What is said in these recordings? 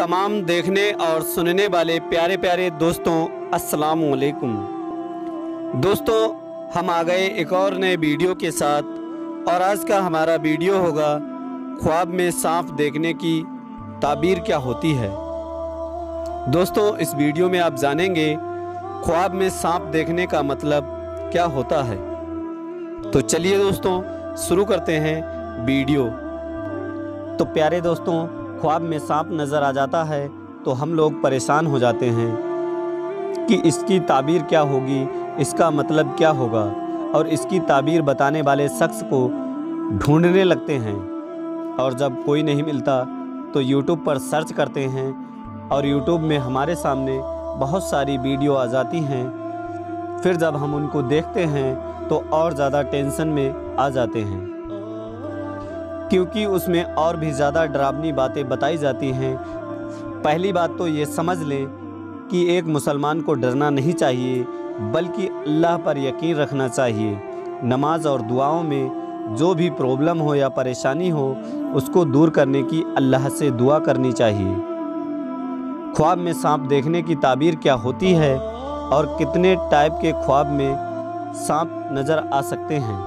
तमाम देखने और सुनने वाले प्यारे प्यारे दोस्तों, अस्सलाम वालेकुम। दोस्तों, हम आ गए एक और नए वीडियो के साथ और आज का हमारा वीडियो होगा ख्वाब में सांप देखने की ताबीर क्या होती है। दोस्तों, इस वीडियो में आप जानेंगे ख्वाब में सांप देखने का मतलब क्या होता है। तो चलिए दोस्तों, शुरू करते हैं वीडियो। तो प्यारे दोस्तों, ख्वाब में सांप नज़र आ जाता है तो हम लोग परेशान हो जाते हैं कि इसकी ताबीर क्या होगी, इसका मतलब क्या होगा, और इसकी ताबीर बताने वाले शख्स को ढूंढने लगते हैं। और जब कोई नहीं मिलता तो यूट्यूब पर सर्च करते हैं और यूट्यूब में हमारे सामने बहुत सारी वीडियो आ जाती हैं। फिर जब हम उनको देखते हैं तो और ज़्यादा टेंशन में आ जाते हैं, क्योंकि उसमें और भी ज़्यादा डरावनी बातें बताई जाती हैं। पहली बात तो ये समझ लें कि एक मुसलमान को डरना नहीं चाहिए, बल्कि अल्लाह पर यकीन रखना चाहिए। नमाज और दुआओं में जो भी प्रॉब्लम हो या परेशानी हो, उसको दूर करने की अल्लाह से दुआ करनी चाहिए। ख्वाब में सांप देखने की ताबीर क्या होती है और कितने टाइप के ख्वाब में सांप नज़र आ सकते हैं,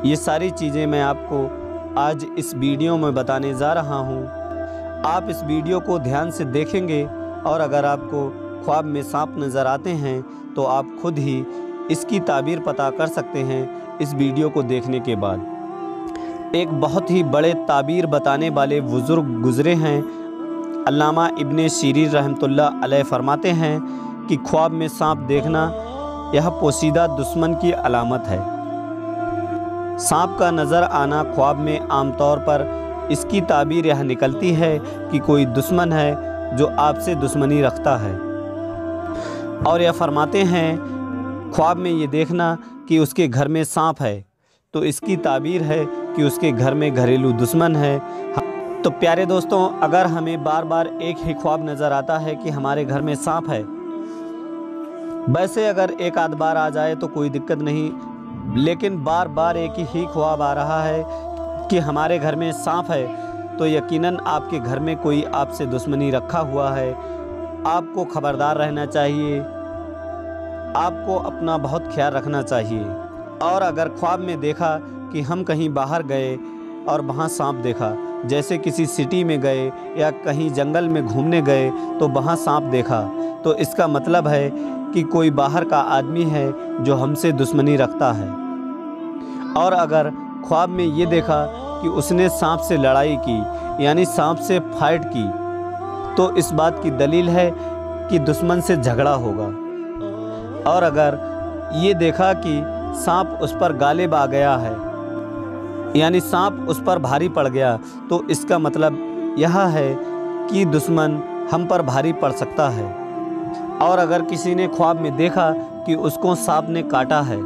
ये सारी चीज़ें मैं आपको आज इस वीडियो में बताने जा रहा हूँ। आप इस वीडियो को ध्यान से देखेंगे और अगर आपको ख्वाब में सांप नज़र आते हैं तो आप खुद ही इसकी ताबीर पता कर सकते हैं इस वीडियो को देखने के बाद। एक बहुत ही बड़े ताबीर बताने वाले बुज़ुर्ग गुज़रे हैं। अल्लामा इब्ने सीरीन रहमतुल्लाह अलैह फरमाते हैं कि ख्वाब में सांप देखना यह पोशीदा दुश्मन की अलामत है। सांप का नज़र आना ख्वाब में आमतौर पर इसकी ताबीर यह निकलती है कि कोई दुश्मन है जो आपसे दुश्मनी रखता है। और यह फरमाते हैं ख्वाब में ये देखना कि उसके घर में सांप है तो इसकी ताबीर है कि उसके घर में घरेलू दुश्मन है। तो प्यारे दोस्तों, अगर हमें बार बार एक ही ख्वाब नज़र आता है कि हमारे घर में सांप है, वैसे अगर एक आध बार आ जाए तो कोई दिक्कत नहीं, लेकिन बार बार एक ही ख्वाब आ रहा है कि हमारे घर में सांप है, तो यकीनन आपके घर में कोई आपसे दुश्मनी रखा हुआ है। आपको खबरदार रहना चाहिए, आपको अपना बहुत ख्याल रखना चाहिए। और अगर ख्वाब में देखा कि हम कहीं बाहर गए और वहाँ सांप देखा, जैसे किसी सिटी में गए या कहीं जंगल में घूमने गए तो वहाँ सांप देखा, तो इसका मतलब है कि कोई बाहर का आदमी है जो हमसे दुश्मनी रखता है। और अगर ख्वाब में ये देखा कि उसने सांप से लड़ाई की, यानी सांप से फाइट की, तो इस बात की दलील है कि दुश्मन से झगड़ा होगा। और अगर ये देखा कि सांप उस पर गालिब आ गया है, यानी सांप उस पर भारी पड़ गया, तो इसका मतलब यह है कि दुश्मन हम पर भारी पड़ सकता है। और अगर किसी ने ख्वाब में देखा कि उसको सांप ने काटा है,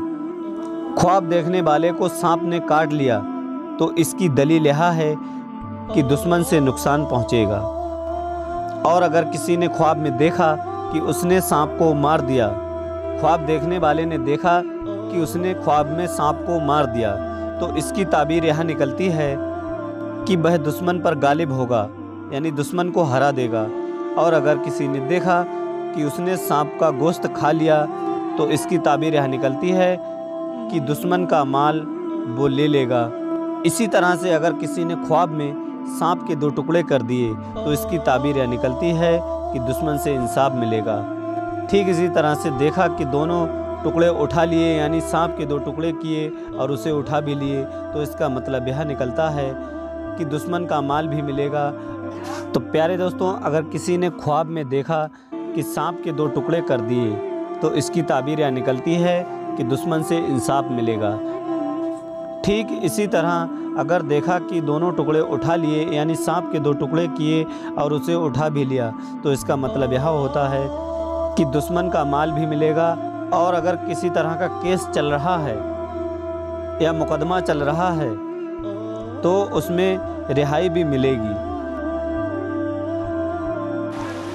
ख्वाब देखने वाले को सांप ने काट लिया, तो इसकी दलील यह है कि दुश्मन से नुकसान पहुंचेगा। और अगर किसी ने ख्वाब में देखा कि उसने सांप को मार दिया, ख्वाब देखने वाले ने देखा कि उसने ख्वाब में सांप को मार दिया, तो इसकी ताबीर यह निकलती है कि वह दुश्मन पर गालिब होगा, यानी दुश्मन को हरा देगा। और अगर किसी ने देखा कि उसने सांप का गोश्त खा लिया, तो इसकी ताबीर यह निकलती है कि दुश्मन का माल वो ले लेगा। इसी तरह से अगर किसी ने ख्वाब में सांप के 2 टुकड़े कर दिए, तो इसकी ताबीर यह निकलती है कि दुश्मन से इंसाफ मिलेगा। ठीक इसी तरह से देखा कि दोनों टुकड़े उठा लिए, यानी सांप के 2 टुकड़े किए और उसे उठा भी लिए, तो इसका मतलब यह निकलता है कि दुश्मन का माल भी मिलेगा। तो प्यारे दोस्तों, अगर किसी ने ख्वाब में देखा कि सांप के 2 टुकड़े कर दिए, तो इसकी ताबीर यह निकलती है कि दुश्मन से इंसाफ मिलेगा। ठीक इसी तरह अगर देखा कि दोनों टुकड़े उठा लिए, यानी सांप के 2 टुकड़े किए और उसे उठा भी लिया, तो इसका मतलब यह होता है कि दुश्मन का माल भी मिलेगा। और अगर किसी तरह का केस चल रहा है या मुकदमा चल रहा है, तो उसमें रिहाई भी मिलेगी।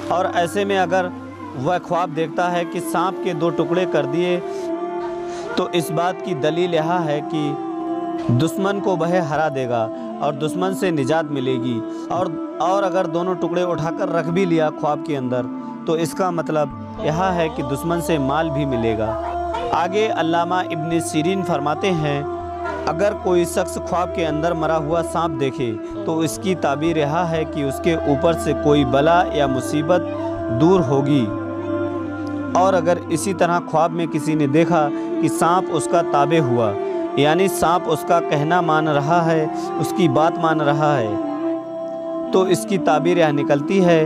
और ऐसे में अगर वह ख्वाब देखता है कि सांप के 2 टुकड़े कर दिए, तो इस बात की दलील यह है कि दुश्मन को वह हरा देगा और दुश्मन से निजात मिलेगी। और और अगर दोनों टुकड़े उठाकर रख भी लिया ख्वाब के अंदर, तो इसका मतलब यह है कि दुश्मन से माल भी मिलेगा। आगे अल्लामा इब्न सीरीन फरमाते हैं, अगर कोई शख्स ख्वाब के अंदर मरा हुआ सांप देखे तो इसकी ताबीर यह है कि उसके ऊपर से कोई बला या मुसीबत दूर होगी। और अगर इसी तरह ख्वाब में किसी ने देखा कि सांप उसका ताबे हुआ, यानी सांप उसका कहना मान रहा है, उसकी बात मान रहा है, तो इसकी ताबीर यह निकलती है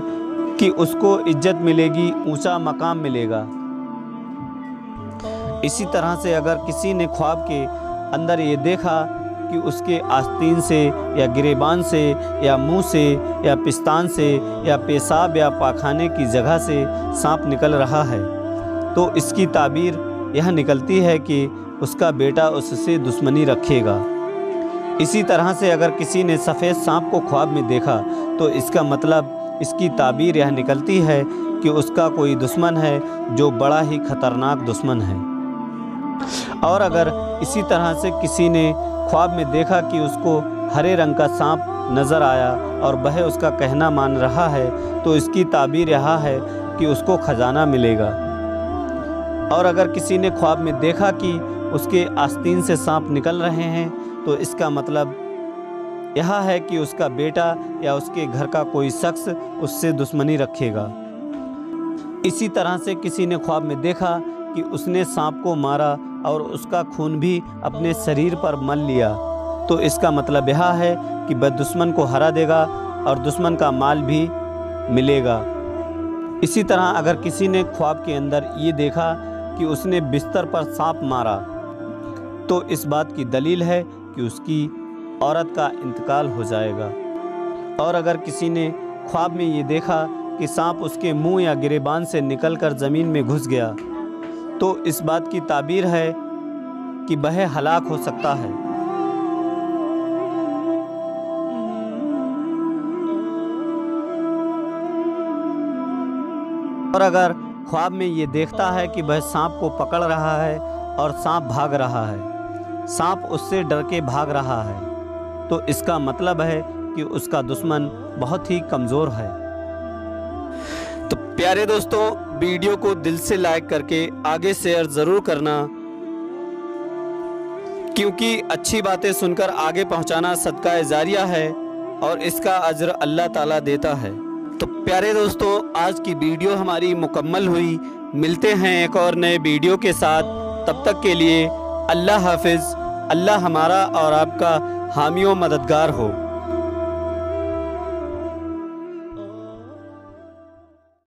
कि उसको इज्जत मिलेगी, ऊंचा मकाम मिलेगा। इसी तरह से अगर किसी ने ख्वाब के अंदर ये देखा कि उसके आस्तीन से या गिरेबान से या मुंह से या पिस्तान से या पेशाब या पाखाने की जगह से सांप निकल रहा है, तो इसकी ताबीर यह निकलती है कि उसका बेटा उससे दुश्मनी रखेगा। इसी तरह से अगर किसी ने सफ़ेद सांप को ख्वाब में देखा तो इसका मतलब इसकी ताबीर यह निकलती है कि उसका कोई दुश्मन है जो बड़ा ही ख़तरनाक दुश्मन है। और अगर इसी तरह से किसी ने ख्वाब में देखा कि उसको हरे रंग का सांप नज़र आया और वह उसका कहना मान रहा है, तो इसकी ताबीर यह है कि उसको खजाना मिलेगा। और अगर किसी ने ख्वाब में देखा कि उसके आस्तीन से सांप निकल रहे हैं, तो इसका मतलब यह है कि उसका बेटा या उसके घर का कोई शख्स उससे दुश्मनी रखेगा। इसी तरह से किसी ने ख्वाब में देखा कि उसने सांप को मारा और उसका खून भी अपने शरीर पर मल लिया, तो इसका मतलब यह है कि वह दुश्मन को हरा देगा और दुश्मन का माल भी मिलेगा। इसी तरह अगर किसी ने ख्वाब के अंदर ये देखा कि उसने बिस्तर पर सांप मारा, तो इस बात की दलील है कि उसकी औरत का इंतकाल हो जाएगा। और अगर किसी ने ख्वाब में ये देखा कि सांप उसके मुंह या गिरेबान से निकलकर ज़मीन में घुस गया, तो इस बात की ताबीर है कि वह हलाक हो सकता है। और अगर ख्वाब में ये देखता है कि वह सांप को पकड़ रहा है और सांप भाग रहा है, सांप उससे डर के भाग रहा है, तो इसका मतलब है कि उसका दुश्मन बहुत ही कमज़ोर है। तो प्यारे दोस्तों, वीडियो को दिल से लाइक करके आगे शेयर ज़रूर करना, क्योंकि अच्छी बातें सुनकर आगे पहुंचाना सदका जारिया है और इसका अज्र अल्लाह ताला देता है। तो प्यारे दोस्तों, आज की वीडियो हमारी मुकम्मल हुई। मिलते हैं एक और नए वीडियो के साथ। तब तक के लिए अल्लाह हाफिज़। अल्लाह हमारा और आपका हामी व मददगार हो।